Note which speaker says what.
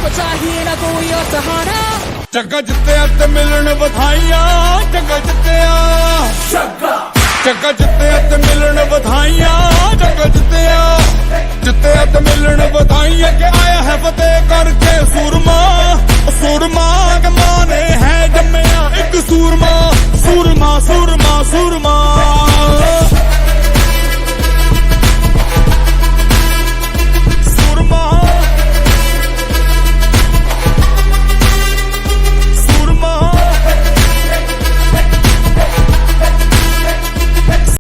Speaker 1: को चाहिए ना कोई और सहारा।
Speaker 2: जग्गा जित्तिया ते मिलन बधाइयां, जग्गा जित्तिया, जग्गा जित्तिया ते मिलन बधाइयां।